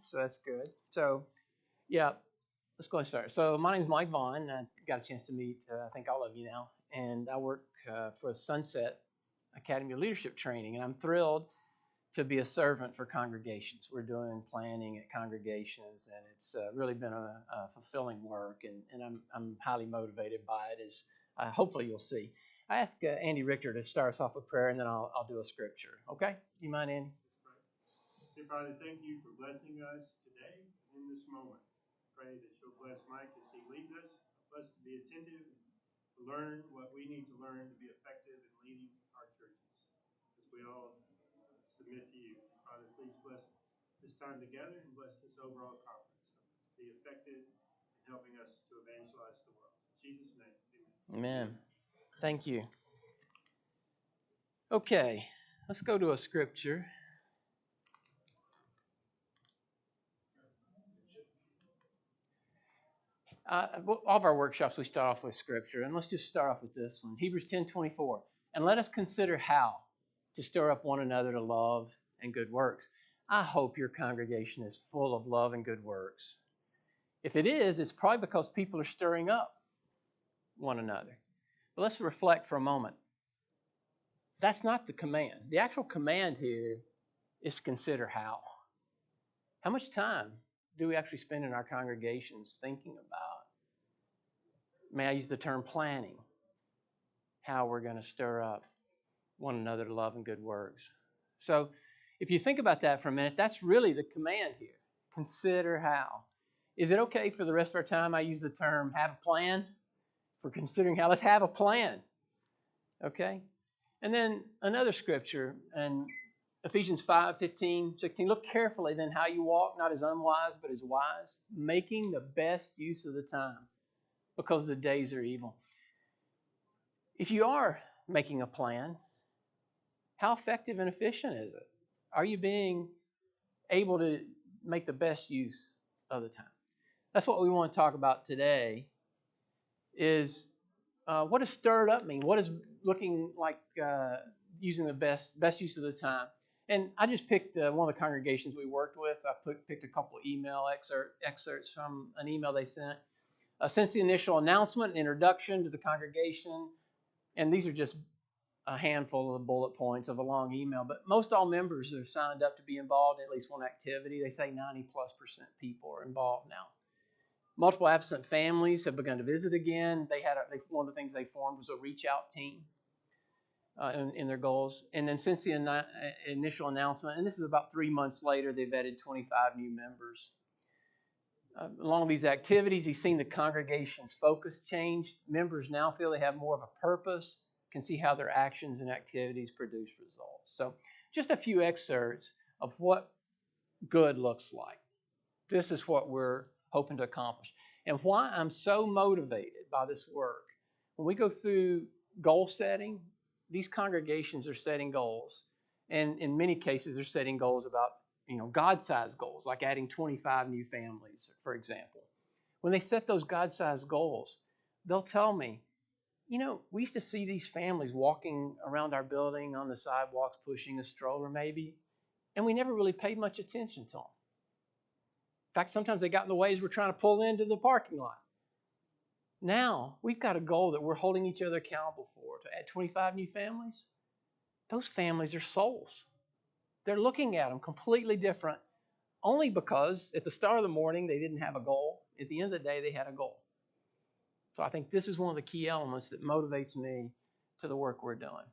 so that's good. So, yeah, let's go and start. So, my name is Mike Vaughn. I got a chance to meet, I think, all of you now. And I work for Sunset Academy of Leadership Training. And I'm thrilled to be a servant for congregations. We're doing planning at congregations, and it's really been a fulfilling work. And I'm highly motivated by it, as hopefully you'll see. I asked Andy Richter to start us off with prayer, and then I'll do a scripture. Okay? Do you mind, Andy? Dear Father, thank you for blessing us today in this moment. Pray that you'll bless Mike as he leads us. Help us to be attentive and to learn what we need to learn to be effective in leading our churches. As we all submit to you. Father, please bless this time together and bless this overall conference. Help us to be effective in helping us to evangelize the world. In Jesus' name, amen. Amen. Thank you. Okay, let's go to a scripture. All of our workshops, we start off with scripture, and let's just start off with this one. Hebrews 10:24. And let us consider how to stir up one another to love and good works. I hope your congregation is full of love and good works. If it is, it's probably because people are stirring up one another. But let's reflect for a moment. That's not the command. The actual command here is to consider how. How much time do we actually spend in our congregations thinking about, may I use the term planning, how we're going to stir up one another to love and good works? So if you think about that for a minute, that's really the command here. Consider how. Is it okay for the rest of our time I use the term have a plan? For considering how, let's have a plan. Okay? And then another scripture in Ephesians 5:15-16. Look carefully then how you walk, not as unwise, but as wise, making the best use of the time, because the days are evil. If you are making a plan, how effective and efficient is it? Are you being able to make the best use of the time? That's what we want to talk about today, is what does stirred up mean? What is looking like using the best use of the time? And I just picked one of the congregations we worked with. I picked a couple of email excerpts from an email they sent. Since the initial announcement and introduction to the congregation, and these are just a handful of the bullet points of a long email, but most all members are signed up to be involved in at least one activity. They say 90+% people are involved now. Multiple absent families have begun to visit again. One of the things they formed was a reach out team in their goals. And then since the initial announcement, and this is about 3 months later, they've added 25 new members. Along these activities, he's seen the congregation's focus change. Members now feel they have more of a purpose, can see how their actions and activities produce results. So just a few excerpts of what good looks like. This is what we're hoping to accomplish. And why I'm so motivated by this work. When we go through goal setting, these congregations are setting goals. And in many cases, they're setting goals about, God-sized goals, like adding 25 new families, for example. When they set those God-sized goals, they'll tell me, we used to see these families walking around our building on the sidewalks, pushing a stroller maybe, and we never really paid much attention to them. In fact, sometimes they got in the way as we're trying to pull into the parking lot. Now, we've got a goal that we're holding each other accountable for, to add 25 new families. Those families are souls. They're looking at them completely different, only because at the start of the morning they didn't have a goal. At the end of the day, they had a goal. So I think this is one of the key elements that motivates me to the work we're doing.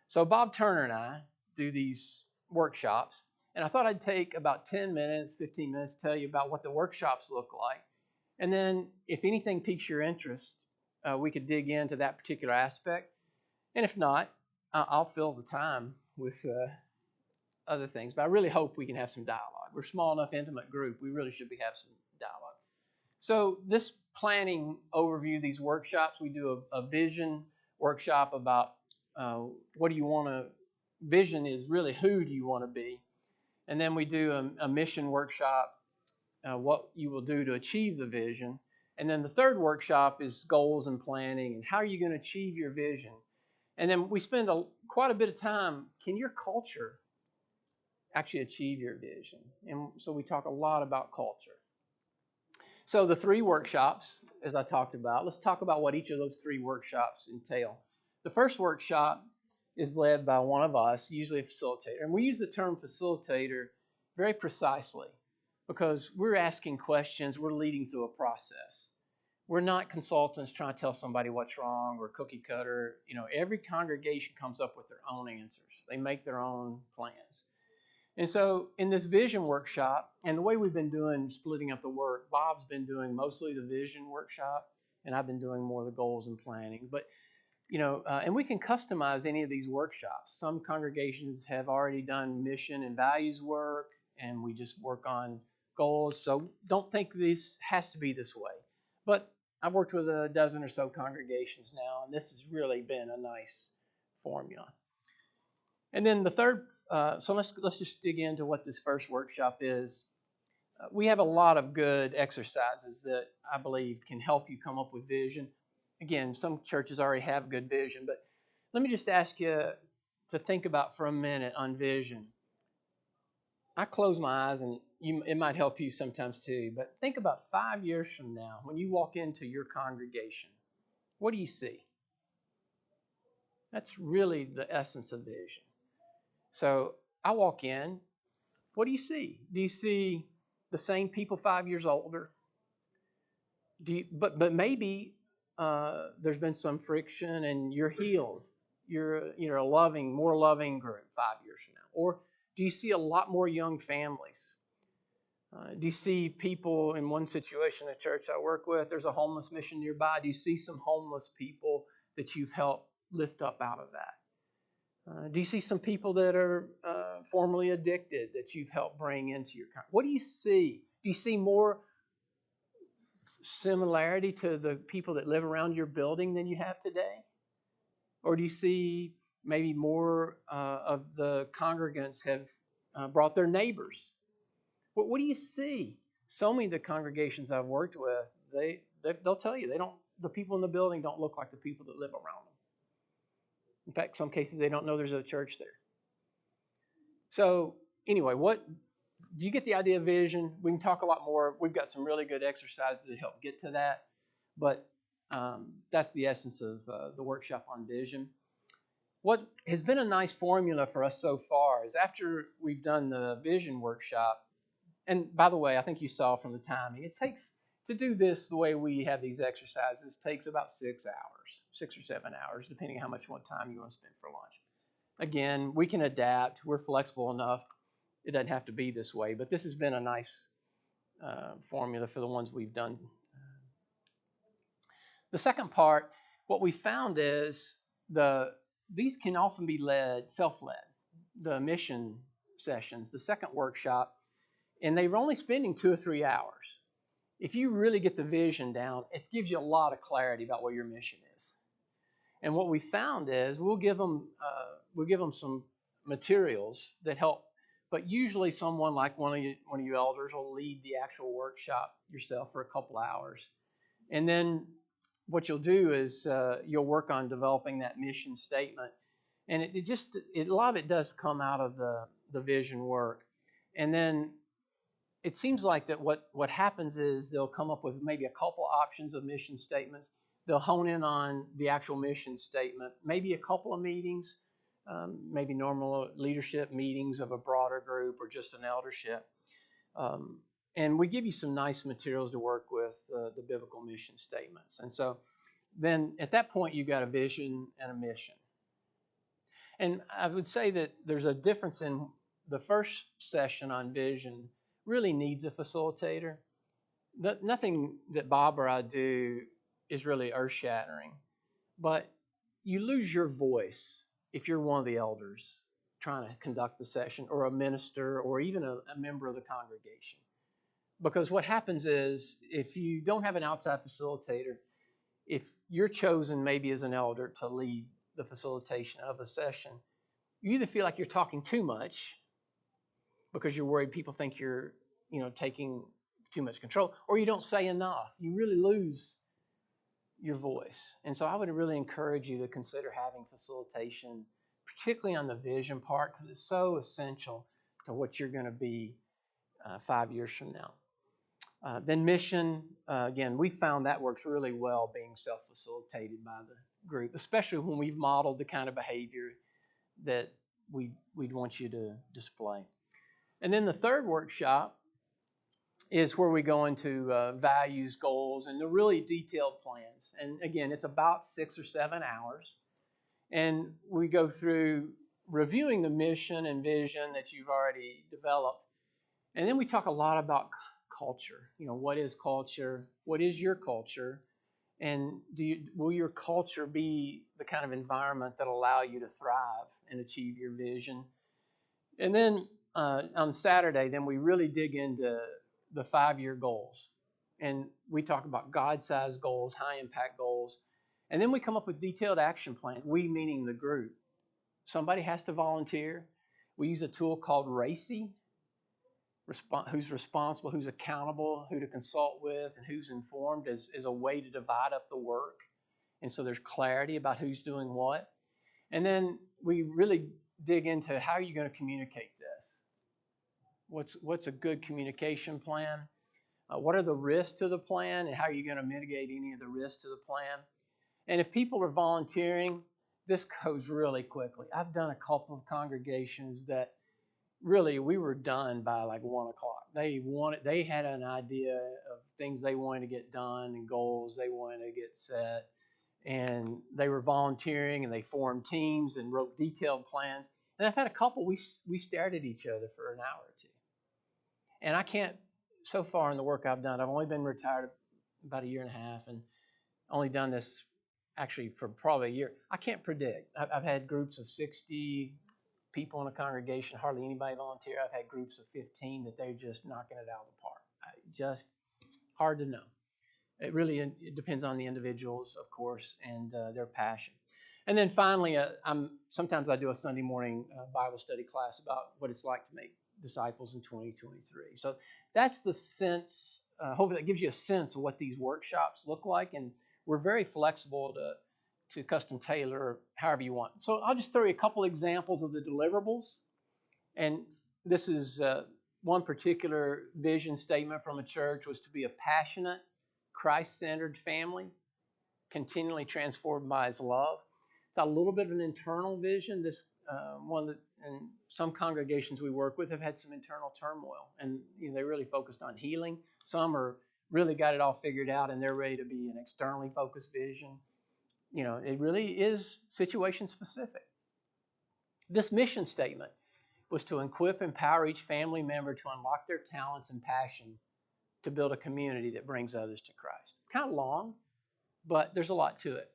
So Bob Turner and I do these workshops, and I thought I'd take about 10 minutes, 15 minutes to tell you about what the workshops look like. And then if anything piques your interest, we could dig into that particular aspect. And if not, I'll fill the time with other things. But I really hope we can have some dialogue. We're a small enough, intimate group. We really should have some dialogue. So this planning overview, these workshops, we do a vision workshop about what do you want to, vision is really who do you want to be. And then we do a mission workshop, what you will do to achieve the vision. And then the third workshop is goals and planning and how are you going to achieve your vision. And then we spend quite a bit of time, can your culture actually achieve your vision. And so we talk a lot about culture. So the 3 workshops, as I talked about, let's talk about what each of those 3 workshops entail. The first workshop is led by one of us, usually a facilitator. And we use the term facilitator very precisely because we're asking questions, we're leading through a process. We're not consultants trying to tell somebody what's wrong or cookie cutter. Every congregation comes up with their own answers. They make their own plans. And so in this vision workshop, and the way we've been doing splitting up the work, Bob's been doing mostly the vision workshop, and I've been doing more of the goals and planning. But and we can customize any of these workshops. Some congregations have already done mission and values work, and we just work on goals. So don't think this has to be this way. But I've worked with a dozen or so congregations now, and this has really been a nice formula. And then the third, so let's just dig into what this first workshop is. We have a lot of good exercises that I believe can help you come up with vision. Again, some churches already have good vision, but let me just ask you to think about for a minute on vision. I close my eyes, and it might help you sometimes too, but think about 5 years from now when you walk into your congregation. What do you see? That's really the essence of vision. So I walk in. What do you see? Do you see the same people 5 years older? But maybe there's been some friction and you're healed. You're a more loving group 5 years from now. Or do you see a lot more young families? Do you see people in one situation, a church I work with, there's a homeless mission nearby. Do you see some homeless people that you've helped lift up out of that? Do you see some people that are formerly addicted that you've helped bring into your country? What do you see? Do you see more similarity to the people that live around your building than you have today? Or do you see maybe more of the congregants have brought their neighbors? What do you see? So many of the congregations I've worked with, they'll tell you the people in the building don't look like the people that live around them. In fact, some cases they don't know there's a church there. So anyway, do you get the idea of vision? We can talk a lot more. We've got some really good exercises to help get to that. But that's the essence of the workshop on vision. What has been a nice formula for us so far is after we've done the vision workshop, and by the way, I think you saw from the timing, it takes to do this the way we have these exercises takes about 6 hours, 6 or 7 hours, depending on how much more time you want to spend for lunch. Again, we can adapt. We're flexible enough. It doesn't have to be this way, but this has been a nice formula for the ones we've done. The second part, what we found is these can often be self-led, the mission sessions, the second workshop, and they were only spending 2 or 3 hours. If you really get the vision down, it gives you a lot of clarity about what your mission is. And what we found is we'll give them some materials that help, but usually someone like one of you elders will lead the actual workshop yourself for a couple hours. And then what you'll do is you'll work on developing that mission statement. And a lot of it does come out of the vision work. And then it seems like that what happens is they'll come up with maybe a couple options of mission statements. They'll hone in on the actual mission statement, maybe a couple of meetings, maybe normal leadership meetings of a broader group or just an eldership. And we give you some nice materials to work with, the biblical mission statements. And so then at that point, you've got a vision and a mission. And I would say that there's a difference in the first session on vision really needs a facilitator. Nothing that Bob or I do is really earth-shattering, but you lose your voice if you're one of the elders trying to conduct the session, or a minister, or even a member of the congregation. Because what happens is, if you don't have an outside facilitator, if you're chosen maybe as an elder to lead the facilitation of a session, you either feel like you're talking too much because you're worried people think you're taking too much control, or you don't say enough. You really lose your voice. And so I would really encourage you to consider having facilitation, particularly on the vision part, because it's so essential to what you're going to be 5 years from now. Then mission, again, we found that works really well being self-facilitated by the group, especially when we've modeled the kind of behavior that we'd want you to display. And then the third workshop is where we go into values, goals, and the really detailed plans. And again, it's about 6 or 7 hours. And we go through reviewing the mission and vision that you've already developed. And then we talk a lot about culture. What is culture? What is your culture? And will your culture be the kind of environment that allow you to thrive and achieve your vision? And then on Saturday, then we really dig into the 5-year goals. And we talk about God-sized goals, high-impact goals. And then we come up with detailed action plans, we meaning the group. Somebody has to volunteer. We use a tool called RACI, who's responsible, who's accountable, who to consult with, and who's informed as a way to divide up the work. And so there's clarity about who's doing what. And then we really dig into how are you going to communicate this? What's a good communication plan? What are the risks to the plan, and how are you going to mitigate any of the risks to the plan? And if people are volunteering, this goes really quickly. I've done a couple of congregations that really we were done by like 1 o'clock. They had an idea of things they wanted to get done and goals they wanted to get set, and they were volunteering, and they formed teams and wrote detailed plans. And I've had a couple we stared at each other for an hour or two. And I can't, so far in the work I've done, I've only been retired about 1.5 years and only done this actually for probably a year. I can't predict. I've had groups of 60 people in a congregation, hardly anybody volunteer. I've had groups of 15 that they're just knocking it out of the park. Just hard to know. It really depends on the individuals, of course, and their passion. And then finally, sometimes I do a Sunday morning Bible study class about what it's like to make disciples in 2023. So that's the sense. Hopefully that gives you a sense of what these workshops look like, and we're very flexible to custom tailor however you want. So I'll just throw you a couple examples of the deliverables. And this is one particular vision statement from a church was to be a passionate, Christ-centered family, continually transformed by His love. It's a little bit of an internal vision. This one that, and some congregations we work with have had some internal turmoil, and they really focused on healing. Some are really got it all figured out, and they're ready to be an externally focused vision. It really is situation specific. This mission statement was to equip, empower each family member to unlock their talents and passion to build a community that brings others to Christ. Kind of long, but there's a lot to it.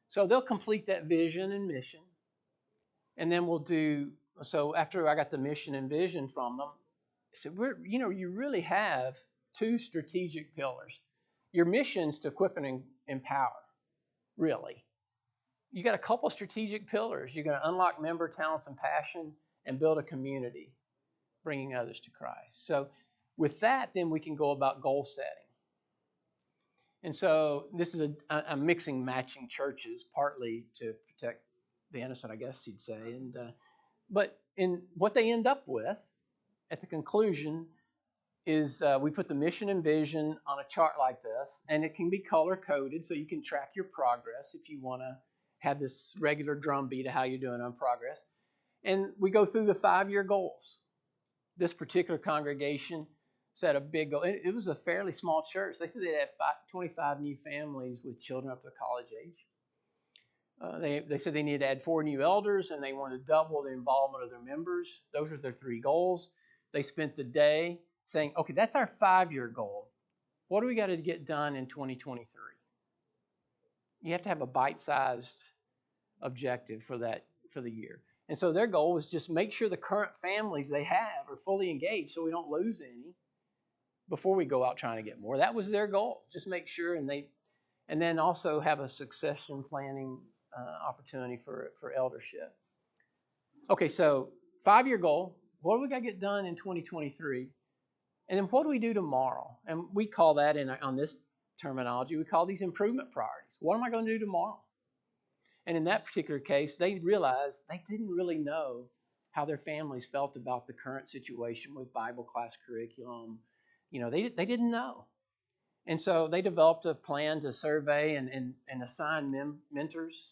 So they'll complete that vision and mission. And then we'll do, so after I got the mission and vision from them, I said, you really have 2 strategic pillars. Your mission's to equip and empower, really. You got a couple strategic pillars. You're going to unlock member talents and passion and build a community, bringing others to Christ. So with that, then we can go about goal setting. And so this is I'm mixing matching churches, partly to protect the innocent, I guess you'd say. But in what they end up with at the conclusion is we put the mission and vision on a chart like this, and it can be color coded so you can track your progress if you want to have this regular drumbeat of how you're doing on progress. And we go through the 5-year goals. This particular congregation set a big goal. It was a fairly small church. They said they had 25 new families with children up to college age. They said they needed to add 4 new elders, and they wanted to double the involvement of their members. Those are their 3 goals. They spent the day saying, okay, that's our 5-year goal. What do we got to get done in 2023? You have to have a bite-sized objective for the year. And so their goal was just make sure the current families they have are fully engaged so we don't lose any before we go out trying to get more. That was their goal. Just make sure, and then also have a succession planning opportunity for eldership. Okay, so 5-year goal. What do we got to get done in 2023? And then what do we do tomorrow? And we call that, on this terminology, we call these improvement priorities. What am I going to do tomorrow? And in that particular case, they realized they didn't really know how their families felt about the current situation with Bible class curriculum. They didn't know. And so they developed a plan to survey and assign mentors.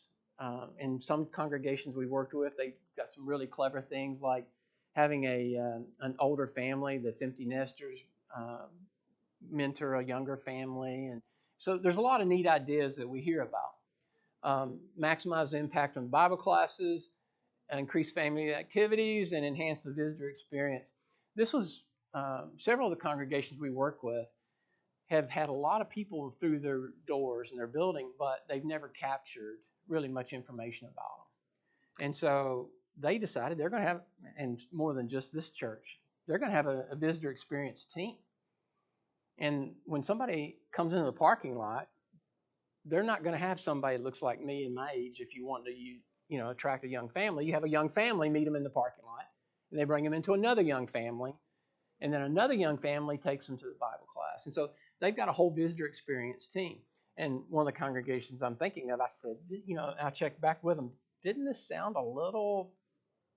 In some congregations we worked with, they got some really clever things like having an older family that's empty nesters uh, mentor a younger family. And so there's a lot of neat ideas that we hear about. Maximize the impact on Bible classes, increase family activities, and enhance the visitor experience. This was several of the congregations we work with have had a lot of people through their doors in their building, but they've never captured really much information about them. And so they decided they're going to have, and more than just this church, they're going to have a visitor experience team. And when somebody comes into the parking lot, they're not going to have somebody that looks like me and my age. If you want to, attract a young family, you have a young family meet them in the parking lot, and they bring them into another young family, and then another young family takes them to the Bible class. And so they've got a whole visitor experience team. And one of the congregations I'm thinking of, I said, I checked back with them. Didn't this sound a little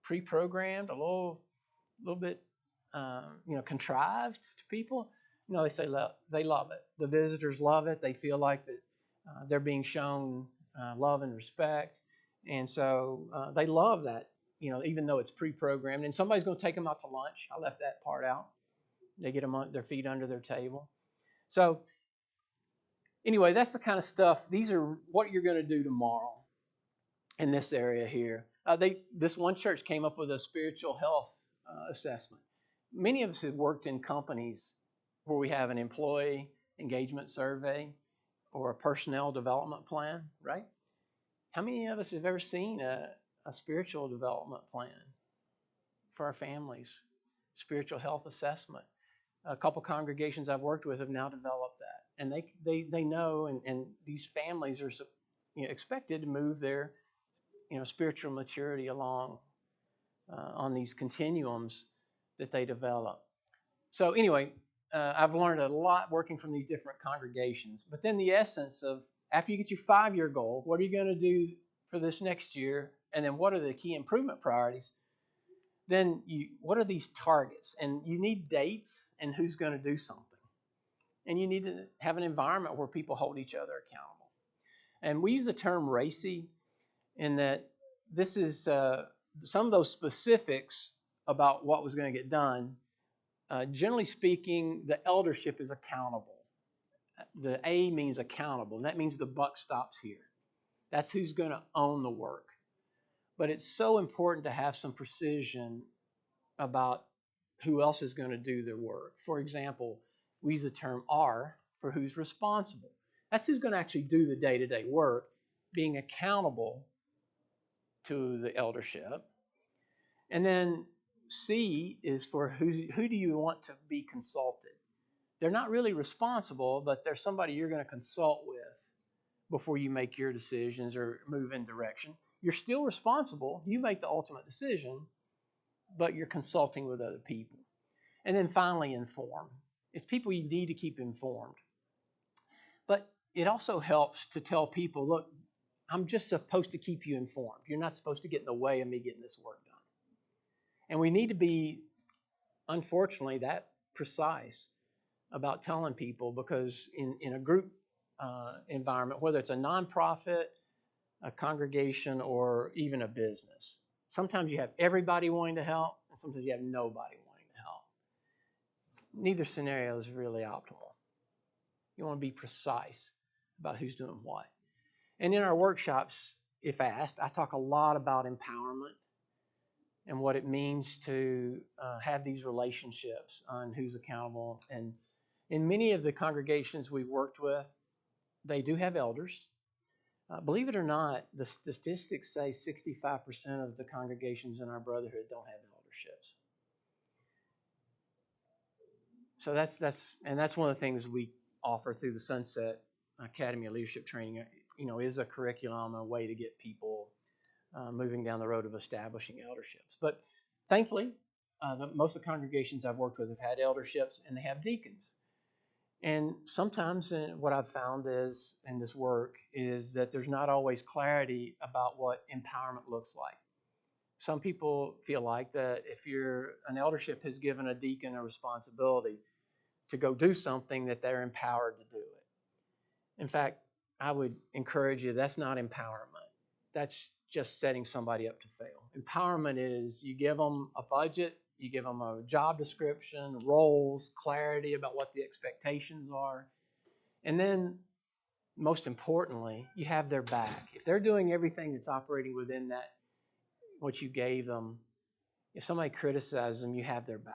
pre-programmed, a little bit, contrived to people? They say they love it. The visitors love it. They feel like that they're being shown love and respect, and so they love that. Even though it's pre-programmed, and somebody's going to take them out to lunch. I left that part out. They get them on their feet under their table. So anyway, that's the kind of stuff. These are what you're going to do tomorrow in this area here. This one church came up with a spiritual health assessment. Many of us have worked in companies where we have an employee engagement survey or a personnel development plan, right? How many of us have ever seen a spiritual development plan for our families? Spiritual health assessment. A couple congregations I've worked with have now developed that, and they know, and these families are expected to move their spiritual maturity along on these continuums that they develop. So anyway, I've learned a lot working from these different congregations. But then the essence of after you get your 5-year goal, what are you going to do for this next year? And then what are the key improvement priorities? Then what are these targets? And you need dates and who's going to do something. And you need to have an environment where people hold each other accountable. And we use the term RACI in that this is some of those specifics about what was going to get done. Generally speaking, the eldership is accountable. The A means accountable, and that means the buck stops here. That's who's going to own the work. But it's so important to have some precision about who else is going to do the work. For example, we use the term R for who's responsible. That's who's going to actually do the day-to-day work, being accountable to the eldership. And then C is for who do you want to be consulted? They're not really responsible, but they're somebody you're going to consult with before you make your decisions or move in direction. You're still responsible. You make the ultimate decision, but you're consulting with other people. And then finally, inform. It's people you need to keep informed. But it also helps to tell people, look, I'm just supposed to keep you informed. You're not supposed to get in the way of me getting this work done. And we need to be, unfortunately, that precise about telling people, because in a group environment, whether it's a nonprofit, a congregation, or even a business, sometimes you have everybody wanting to help, and sometimes you have nobody wanting to help. Neither scenario is really optimal. You want to be precise about who's doing what. And in our workshops, if asked, I talk a lot about empowerment and what it means to have these relationships on who's accountable. And in many of the congregations we've worked with, they do have elders. Believe it or not, the statistics say 65% of the congregations in our brotherhood don't have elderships. So that's one of the things we offer through the Sunset Academy of Leadership Training. Is a curriculum, a way to get people moving down the road of establishing elderships. But thankfully, most of the congregations I've worked with have had elderships, and they have deacons. And sometimes what I've found is in this work is that there's not always clarity about what empowerment looks like. Some people feel like that if an eldership has given a deacon a responsibility to go do something, that they're empowered to do it. In fact, I would encourage you, that's not empowerment. That's just setting somebody up to fail. Empowerment is you give them a budget, you give them a job description, roles, clarity about what the expectations are, and then most importantly, you have their back. If they're doing everything that's operating within that, what you gave them, if somebody criticizes them, you have their back.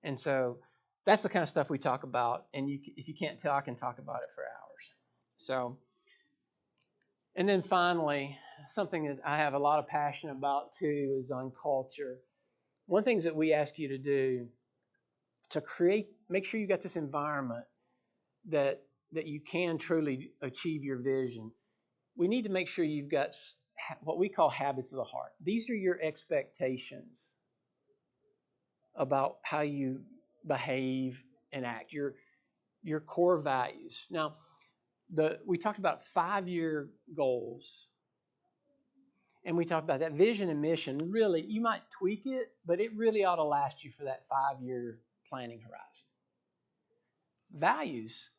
And so that's the kind of stuff we talk about. And if you can't tell, I can talk about it for hours. So, and then finally, something that I have a lot of passion about too is on culture. One of the things that we ask you to do to make sure you got this environment that you can truly achieve your vision. We need to make sure you've got what we call habits of the heart. These are your expectations about how you behave and act, your core values. Now, we talked about 5-year goals, and we talked about that vision and mission. Really, you might tweak it, but it really ought to last you for that 5-year planning horizon. Values.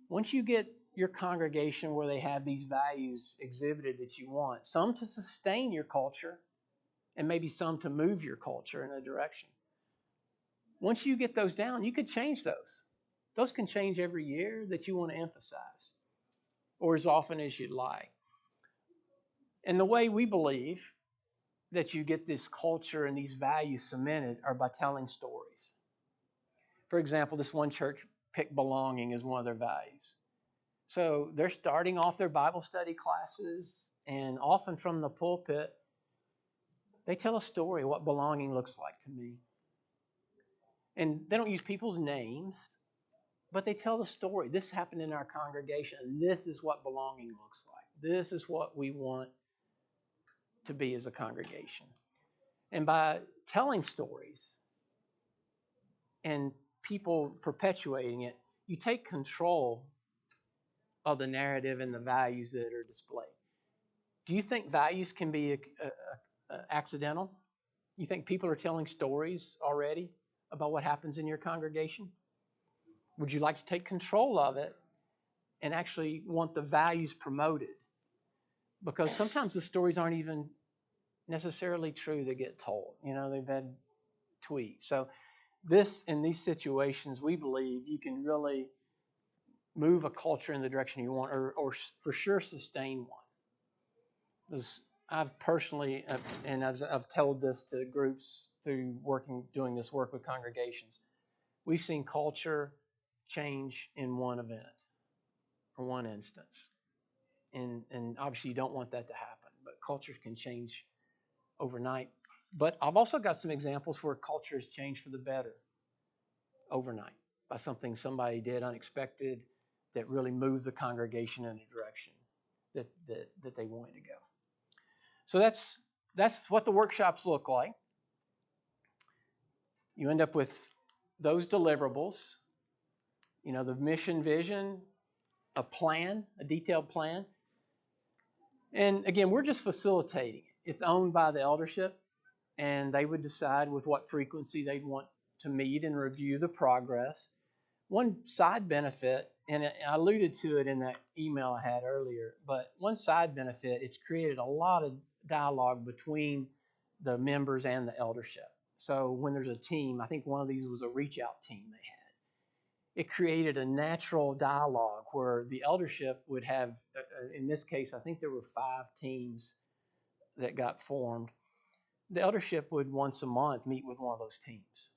Once you get your congregation where they have these values exhibited that you want, some to sustain your culture and maybe some to move your culture in a direction. Once you get those down, you could change those. Those can change every year that you want to emphasize, or as often as you'd like. And the way we believe that you get this culture and these values cemented are by telling stories. For example, this one church picked belonging as one of their values. So they're starting off their Bible study classes, and often from the pulpit, they tell a story of what belonging looks like to me. And they don't use people's names, but they tell the story. This happened in our congregation, and this is what belonging looks like. This is what we want to be as a congregation. And by telling stories and people perpetuating it, you take control of the narrative and the values that are displayed. Do you think values can be accidental? You think people are telling stories already about what happens in your congregation? Would you like to take control of it and actually want the values promoted? Because sometimes the stories aren't even necessarily true that get told. They've had tweaked. So in these situations, we believe you can really move a culture in the direction you want, or for sure sustain one. Because I've personally, and I've told this to groups through doing this work with congregations, we've seen culture change in one event or one instance. And obviously you don't want that to happen, but cultures can change overnight. But I've also got some examples where culture has changed for the better overnight by something somebody did unexpected that really moved the congregation in a direction that they wanted to go. So that's what the workshops look like. You end up with those deliverables, the mission, vision, a plan, a detailed plan. And again, we're just facilitating. It's owned by the eldership, and they would decide with what frequency they'd want to meet and review the progress. One side benefit, and I alluded to it in that email I had earlier, but one side benefit, it's created a lot of dialogue between the members and the eldership. So when there's a team, I think one of these was a reach out team they had. It created a natural dialogue where the eldership would have, in this case, I think there were 5 teams that got formed. The eldership would once a month meet with one of those teams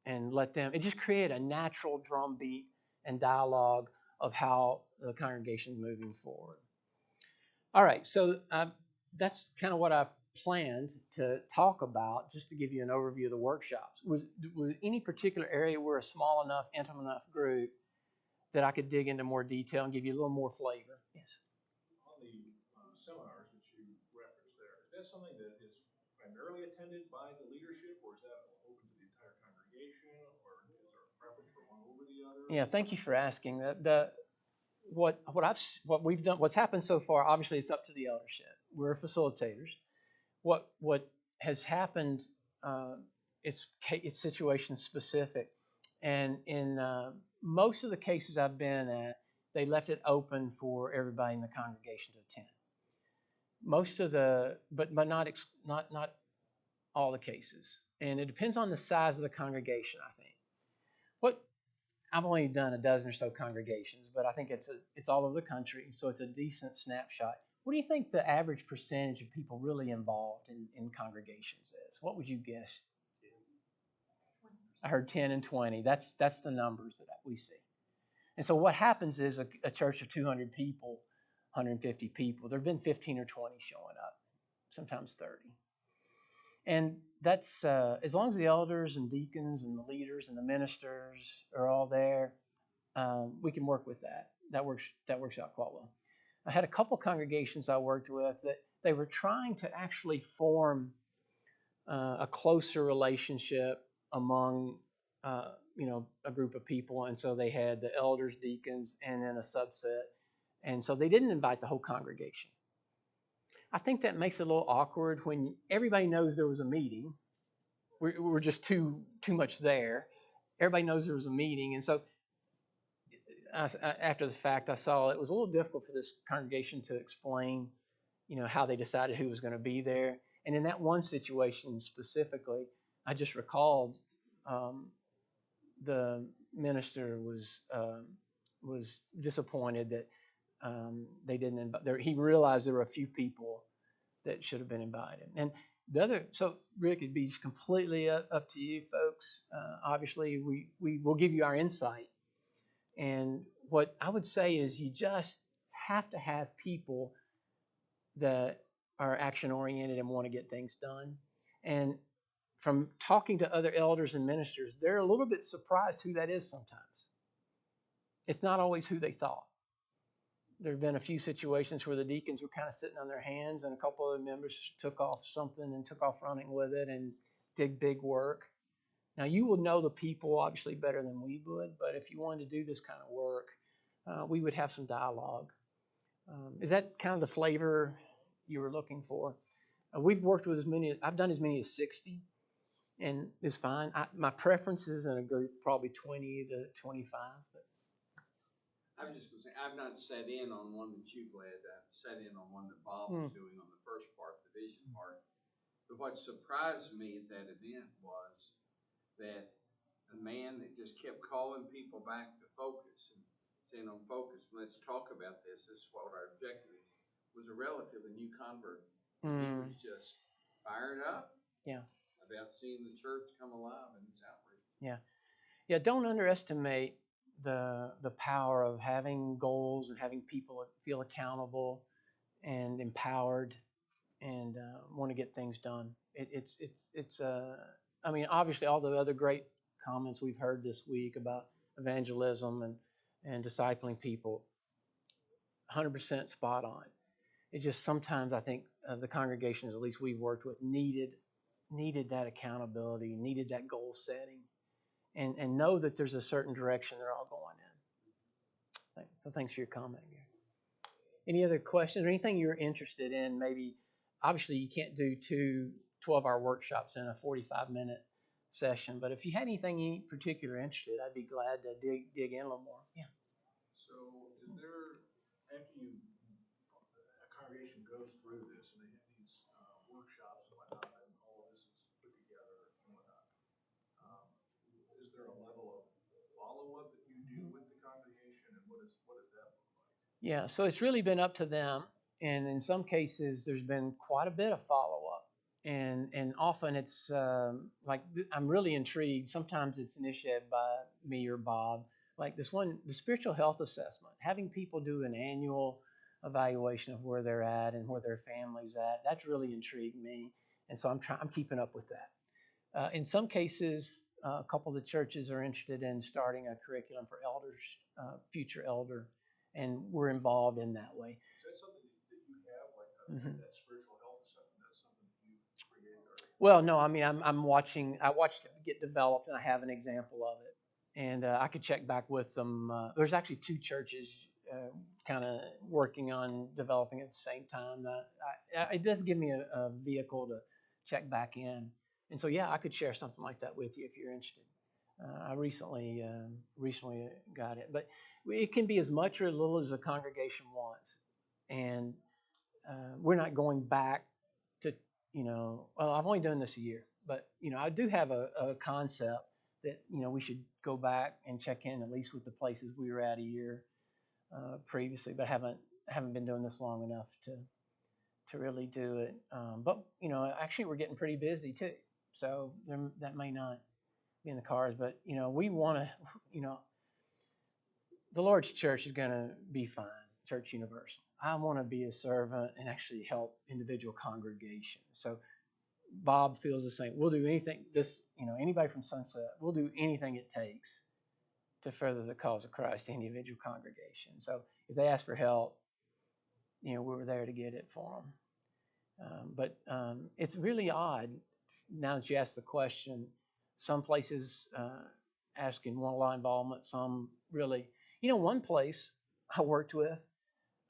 and it just created a natural drumbeat and dialogue of how the congregation is moving forward. All right, so that's kind of what I planned to talk about, just to give you an overview of the workshops. Was any particular area where a small enough, intimate enough group that I could dig into more detail and give you a little more flavor? Yes. On the seminars that you referenced there, is that something that is primarily attended by the leadership, or is that open to the entire congregation, or is there a preference for one over the other? Yeah, thank you for asking. What we've done, what's happened so far, obviously it's up to the eldership. We're facilitators. what has happened, uh, it's situation specific, and in most of the cases I've been at, they left it open for everybody in the congregation to attend. Most of the, but not all the cases, and it depends on the size of the congregation. I think what I've only done a dozen or so congregations, but I think it's all over the country, so it's a decent snapshot. What do you think the average percentage of people really involved in congregations is? What would you guess? I heard 10 and 20. That's the numbers that we see. And so what happens is a church of 200 people, 150 people, there have been 15 or 20 showing up, sometimes 30. And that's as long as the elders and deacons and the leaders and the ministers are all there, we can work with that. That works out quite well. I had a couple congregations I worked with that they were trying to actually form a closer relationship among a group of people, and so they had the elders, deacons, and then a subset, and so they didn't invite the whole congregation. I think that makes it a little awkward when everybody knows there was a meeting. We're just too much there. Everybody knows there was a meeting, and so after the fact, I saw it was a little difficult for this congregation to explain, how they decided who was going to be there. And in that one situation specifically, I just recalled um, the minister was disappointed that they didn't invite. He realized there were a few people that should have been invited. And the other, so Rick, it'd be completely up to you folks. Obviously, we will give you our insight. And what I would say is you just have to have people that are action oriented and want to get things done. And from talking to other elders and ministers, they're a little bit surprised who that is sometimes. It's not always who they thought. There have been a few situations where the deacons were kind of sitting on their hands, and a couple of the members took off something and took off running with it and did big work. Now, you will know the people obviously better than we would, but if you wanted to do this kind of work, we would have some dialogue. Is that kind of the flavor you were looking for? We've worked with I've done as many as 60, and it's fine. My preference is in a group probably 20 to 25. But I was just going to say, I've not sat in on one that you've led. I've sat in on one that Bob was doing on the first part, the vision part. But what surprised me at that event was that a man that just kept calling people back to focus and saying, on focus, let's talk about this. This is what our objective is, was a relatively new convert. He was just fired up about seeing the church come alive in its outreach. Yeah, don't underestimate the power of having goals and having people feel accountable and empowered and want to get things done. It's I mean, obviously all the other great comments we've heard this week about evangelism and discipling people, 100% spot on. It just sometimes I think the congregations, at least we've worked with, needed that accountability, needed that goal setting, and know that there's a certain direction they're all going in. So thanks for your comment, Gary. Any other questions or anything you're interested in? Maybe, obviously, you can't do two 12-hour workshops in a 45-minute session, but if you had anything in particular interested, I'd be glad to dig in a little more. Yeah. So is there, after a congregation goes through this and they have these workshops and whatnot, and all of this is put together and whatnot, is there a level of follow-up that you do with the congregation, and what does that look like? Yeah, so it's really been up to them, and in some cases, there's been quite a bit of follow-up, and often it's like I'm really intrigued. Sometimes it's initiated by me or Bob. Like this one, the spiritual health assessment, having people do an annual evaluation of where they're at and where their family's at. That's really intrigued me, and so I'm keeping up with that. In some cases, a couple of the churches are interested in starting a curriculum for elders, future elder, and we're involved in that way. Is that something that you have, like that spiritual health assessment? That's something that you created? Well, no, I mean I'm watching. I watched it get developed, and I have an example of it, and I could check back with them. There's actually two churches kind of working on developing at the same time. It does give me a vehicle to check back in, and so yeah, I could share something like that with you if you're interested. I recently got it, but it can be as much or as little as the congregation wants, and we're not going back to Well, I've only done this a year, but I do have a concept that we should go back and check in at least with the places we were at a year previously, but haven't been doing this long enough to really do it. But actually, we're getting pretty busy too, so that may not be in the cards. But we want to, the Lord's church is going to be fine. Church Universal. I want to be a servant and actually help individual congregations. So Bob feels the same. We'll do anything. Anybody from Sunset, we'll do anything it takes to further the cause of Christ to individual congregations. So if they ask for help, we were there to get it for them. But it's really odd now that you ask the question. Some places asking one line involvement, some really. One place I worked with,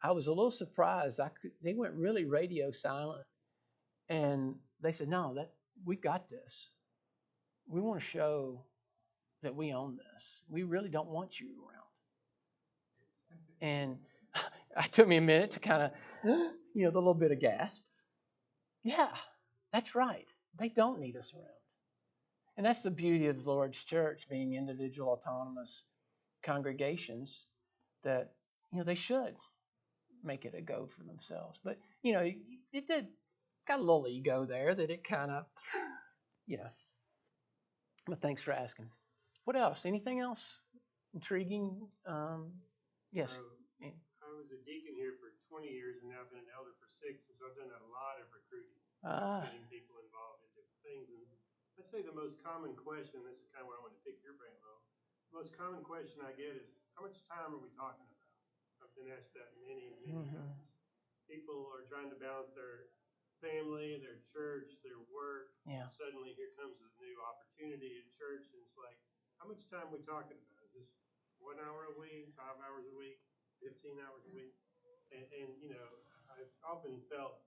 I was a little surprised. They went really radio silent, and they said, "No, that we got this. We want to show that we own this. We really don't want you around." And it took me a minute to kind of, the little bit of gasp. Yeah, that's right. They don't need us around. And that's the beauty of the Lord's church being individual, autonomous congregations that, they should make it a go for themselves. But, it did got a little ego there that it kind of, but thanks for asking. What else? Anything else intriguing? Yes. I was a deacon here for 20 years and now I've been an elder for 6, and so I've done a lot of recruiting, getting people involved in different things. And I'd say the most common question, this is kind of where I want to pick your brain, Mo. The most common question I get is, how much time are we talking about? I've been asked that many, many times. People are trying to balance their family, their church, their work. Yeah. Suddenly here comes a new opportunity at church, and it's like, how much time are we talking about? Is this 1 hour a week, 5 hours a week, 15 hours a week? And I've often felt,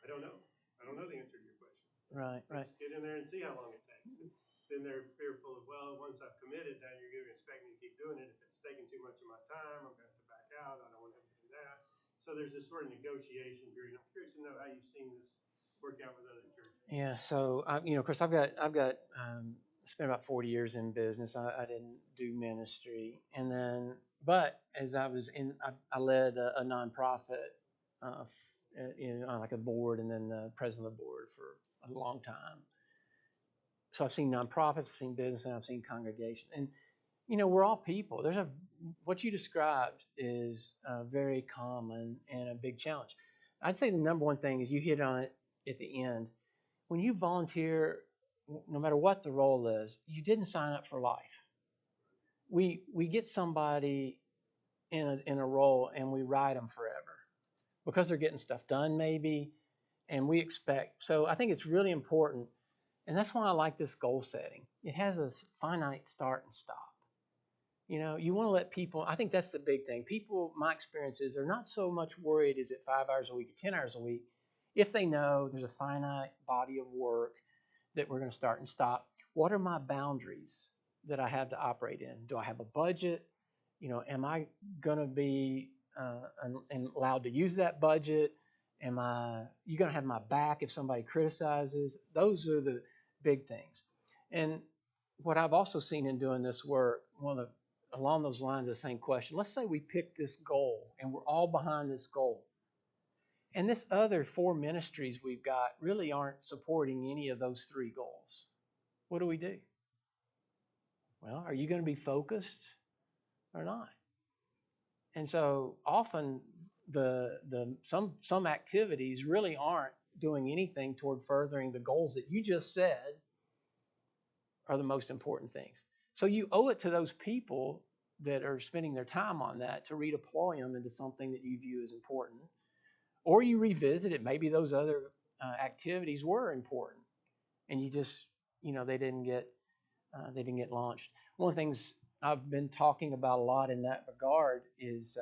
I don't know. I don't know the answer to your question. Right. Let's get in there and see how long it takes. And then they're fearful of, well, once I've committed, now you're going to expect me to keep doing it. If it's taking too much of my time, I'm going to have to back out. I don't want to have to do that. So there's this sort of negotiation period. I'm curious to know how you've seen this work out with other churches. Yeah. So, of course, I've got spent about 40 years in business. I didn't do ministry, and then, but as I was I led a nonprofit, like a board, and then the president of the board for a long time. So I've seen nonprofits, I've seen business, and I've seen congregation, and we're all people. What you described is very common and a big challenge. I'd say the number one thing is you hit on it at the end. When you volunteer, no matter what the role is, you didn't sign up for life. We get somebody in a role and we ride them forever because they're getting stuff done maybe, and we expect. So I think it's really important, and that's why I like this goal setting. It has a finite start and stop. You want to let people, I think that's the big thing. People, my experience is they're not so much worried, is it 5 hours a week or 10 hours a week, if they know there's a finite body of work that we're going to start and stop. What are my boundaries that I have to operate in? Do I have a budget? Am I going to be allowed to use that budget? You going to have my back if somebody criticizes? Those are the big things. And what I've also seen in doing this work, along those lines, the same question. Let's say we pick this goal and we're all behind this goal. And this other 4 ministries we've got really aren't supporting any of those 3 goals. What do we do? Well, are you going to be focused or not? And so often some activities really aren't doing anything toward furthering the goals that you just said are the most important things. So you owe it to those people that are spending their time on that to redeploy them into something that you view as important. Or you revisit it. Maybe those other activities were important, and you just, they didn't get launched. One of the things I've been talking about a lot in that regard is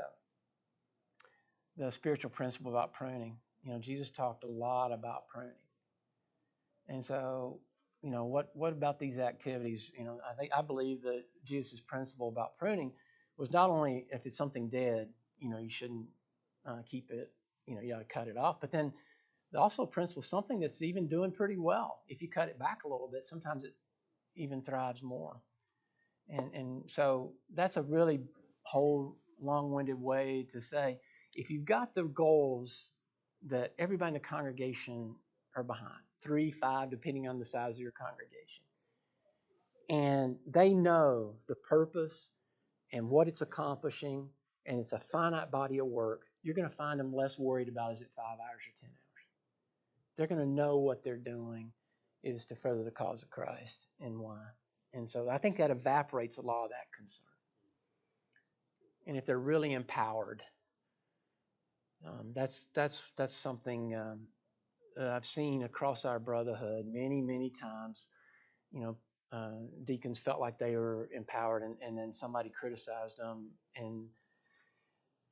the spiritual principle about pruning. Jesus talked a lot about pruning. And so, what about these activities? I believe that Jesus' principle about pruning was not only if it's something dead, you shouldn't keep it, you got to cut it off. But then also principle something that's even doing pretty well. If you cut it back a little bit, sometimes it even thrives more. And so that's a really whole long-winded way to say, if you've got the goals that everybody in the congregation are behind, 3, 5, depending on the size of your congregation, and they know the purpose and what it's accomplishing, and it's a finite body of work, you're going to find them less worried about is it 5 hours or 10 hours. They're going to know what they're doing is to further the cause of Christ and why. And so I think that evaporates a lot of that concern. And if they're really empowered, that's something I've seen across our brotherhood many, many times. Deacons felt like they were empowered, and then somebody criticized them,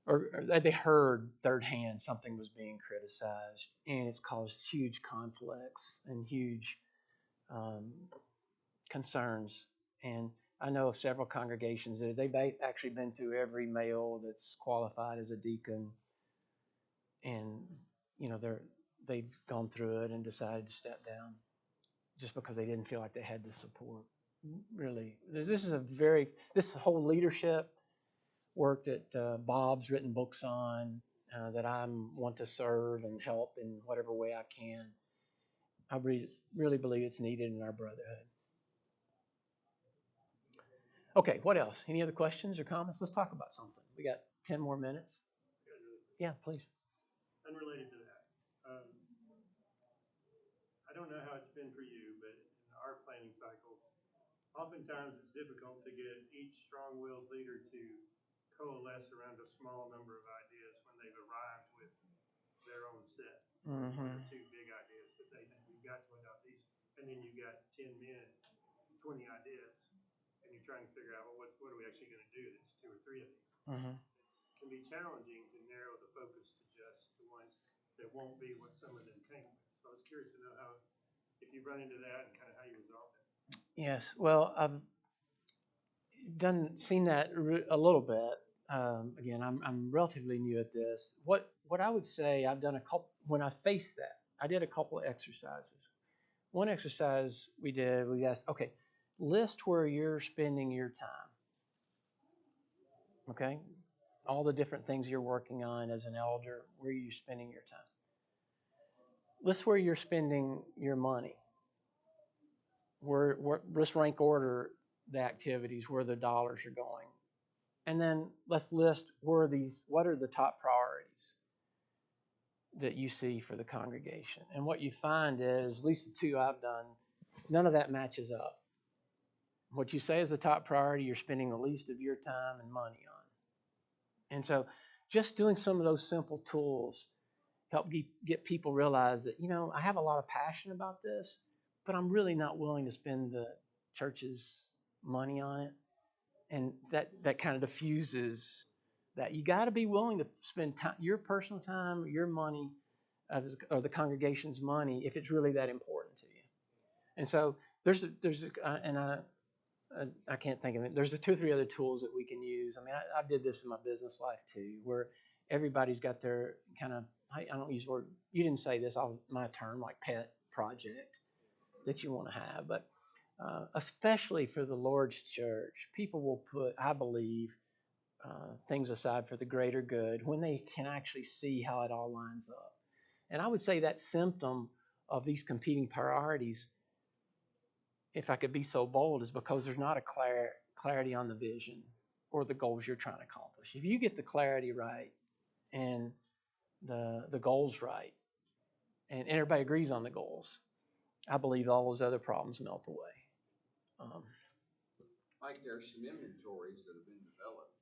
or they heard third hand something was being criticized, and it's caused huge conflicts and huge concerns. And I know of several congregations that they've actually been through every male that's qualified as a deacon, and they've gone through it and decided to step down just because they didn't feel like they had the support. Really, this whole leadership work that Bob's written books on, that I want to serve and help in whatever way I can. I really believe it's needed in our brotherhood. Okay, what else? Any other questions or comments? Let's talk about something. We got 10 more minutes. Yeah, please. Unrelated to that, I don't know how it's been for you, but in our planning cycles, oftentimes it's difficult to get each strong-willed leader to coalesce around a small number of ideas when they've arrived with their own set. Mm-hmm. One or two big ideas that they think we've got to adopt these, and then you've got 10 men, 20 ideas, and you're trying to figure out, well, what are we actually going to do? There's 2 or 3 of these. Mm-hmm. It can be challenging to narrow the focus to just the ones that won't be what some of them came with. So I was curious to know if you've run into that and kind of how you resolved it. Yes, well, I've seen that a little bit. Again, I'm relatively new at this. What I would say, I've done a couple. When I faced that, I did a couple of exercises. One exercise we asked, okay, list where you're spending your time. Okay, all the different things you're working on as an elder, where are you spending your time? List where you're spending your money. Let's rank order the activities, where the dollars are going. And then let's list what are the top priorities that you see for the congregation. And what you find is, at least the 2 I've done, none of that matches up. What you say is the top priority, you're spending the least of your time and money on. And so just doing some of those simple tools help get people realize that, I have a lot of passion about this, but I'm really not willing to spend the church's money on it. And that kind of diffuses that. You got to be willing to spend time, your personal time, your money, or the congregation's money, if it's really that important to you. And so I can't think of it. There's 2 or 3 other tools that we can use. I mean, I did this in my business life too, where everybody's got their kind of, I don't use the word, you didn't say this, my term, like pet project that you want to have. But especially for the Lord's church, people will put, I believe, things aside for the greater good when they can actually see how it all lines up. And I would say that symptom of these competing priorities, if I could be so bold, is because there's not a clarity on the vision or the goals you're trying to accomplish. If you get the clarity right and the goals right, and everybody agrees on the goals, I believe all those other problems melt away. Like there's some inventories that have been developed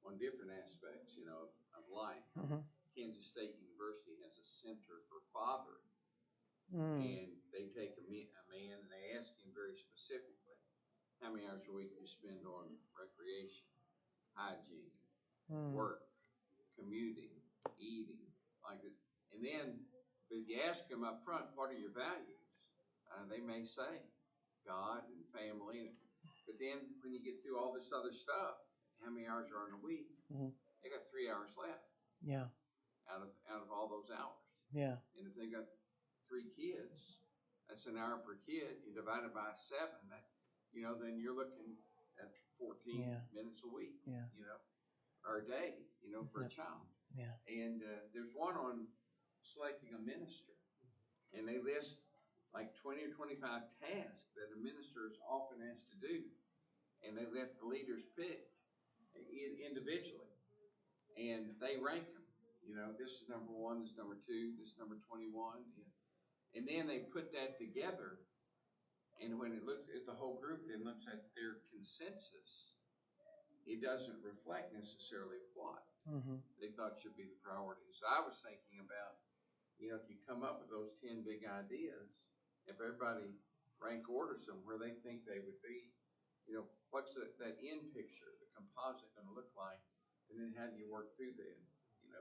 on different aspects, of life. Mm-hmm. Kansas State University has a center for fathering, Mm. and they take a man and they ask him very specifically, how many hours a week you spend on recreation, hygiene, Mm. work, commuting, eating, like it. And then, but if you ask them up front, what are your values? They may say God and family. But then when you get through all this other stuff, how many hours are in a week? Mm-hmm. They got 3 hours left. Yeah. Out of all those hours. Yeah. And if they got 3 kids, that's an hour per kid. You divide it by 7. That, then you're looking at 14 minutes a week. Yeah. Or a day. For a Yep. child. Yeah. And there's one on selecting a minister, and they list like 20 or 25 tasks that a minister is often asked to do, and they let the leaders pick individually, and they rank them. This is number 1, this is number 2, this is number 21, and then they put that together. And when it looks at the whole group and looks at their consensus, it doesn't reflect necessarily what they thought should be the priorities. So I was thinking about, if you come up with those 10 big ideas, if everybody rank orders them where they think they would be, what's that end picture, the composite going to look like, and then how do you work through that,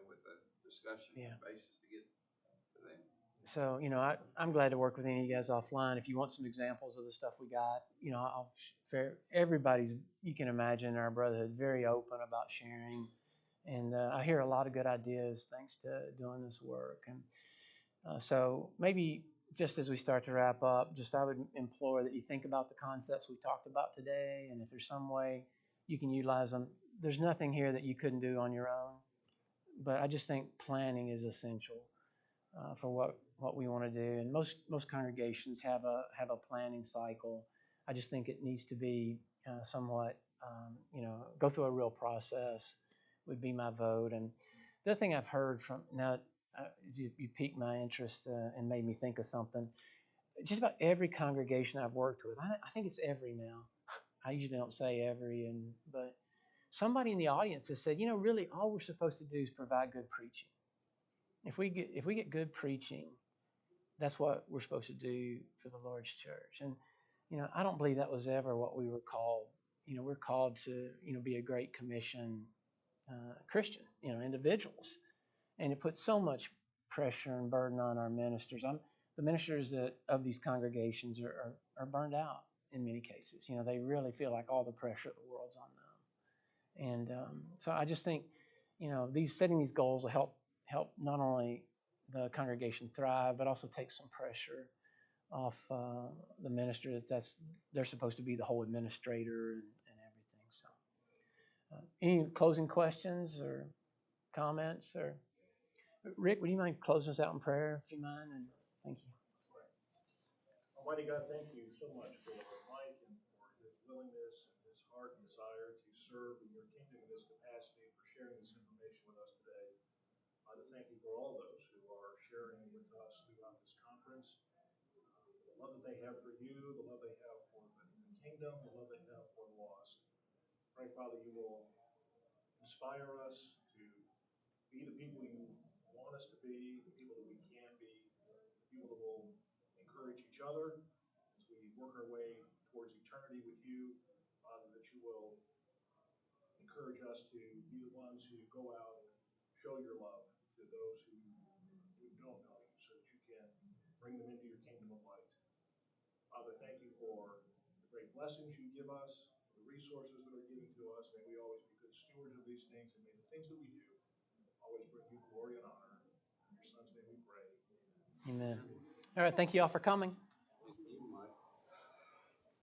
with the discussion basis to get to them. So, I'm glad to work with any of you guys offline. If you want some examples of the stuff we got, everybody's, you can imagine, our brotherhood very open about sharing. And I hear a lot of good ideas thanks to doing this work. And so maybe just as we start to wrap up, I would implore that you think about the concepts we talked about today. And if there's some way you can utilize them, there's nothing here that you couldn't do on your own. But I just think planning is essential for what we want to do. And most congregations have a planning cycle. I just think it needs to be somewhat, go through a real process would be my vote. And the other thing I've heard from now, you piqued my interest and made me think of something. Just about every congregation I've worked with, I think it's every now. I usually don't say every, but somebody in the audience has said, really all we're supposed to do is provide good preaching. If we get good preaching, that's what we're supposed to do for the Lord's church. And I don't believe that was ever what we were called. We're called to be a Great Commission Christian, individuals, and it puts so much pressure and burden on our ministers. The ministers of these congregations are burned out in many cases. They really feel like all the pressure of the world's on them, and so I just think setting these goals will help not only the congregation thrive, but also take some pressure off the minister they're supposed to be the whole administrator and everything. So, any closing questions or comments? Or Rick, would you mind closing us out in prayer, if you mind? And thank you. Almighty God, thank you so much for Mike and for his willingness and his heart and desire to serve in your kingdom in this capacity, for sharing this information with us today. To thank you for all those who are sharing with us throughout this conference. The love that they have for you, the love they have for the kingdom, the love they have for the lost. Pray, Father, you will inspire us to be the people you want us to be, the people that we can be, the people that will encourage each other as we work our way towards eternity with you. Father, that you will encourage us to be the ones who go out and show your love to those who don't know you, so that you can bring them into your kingdom of light. Father, thank you for the great blessings you give us, for the resources that are given to us. May we always be good stewards of these things, and may the things that we do always bring you glory and honor. In your Son's name we pray. Amen. All right, thank you all for coming.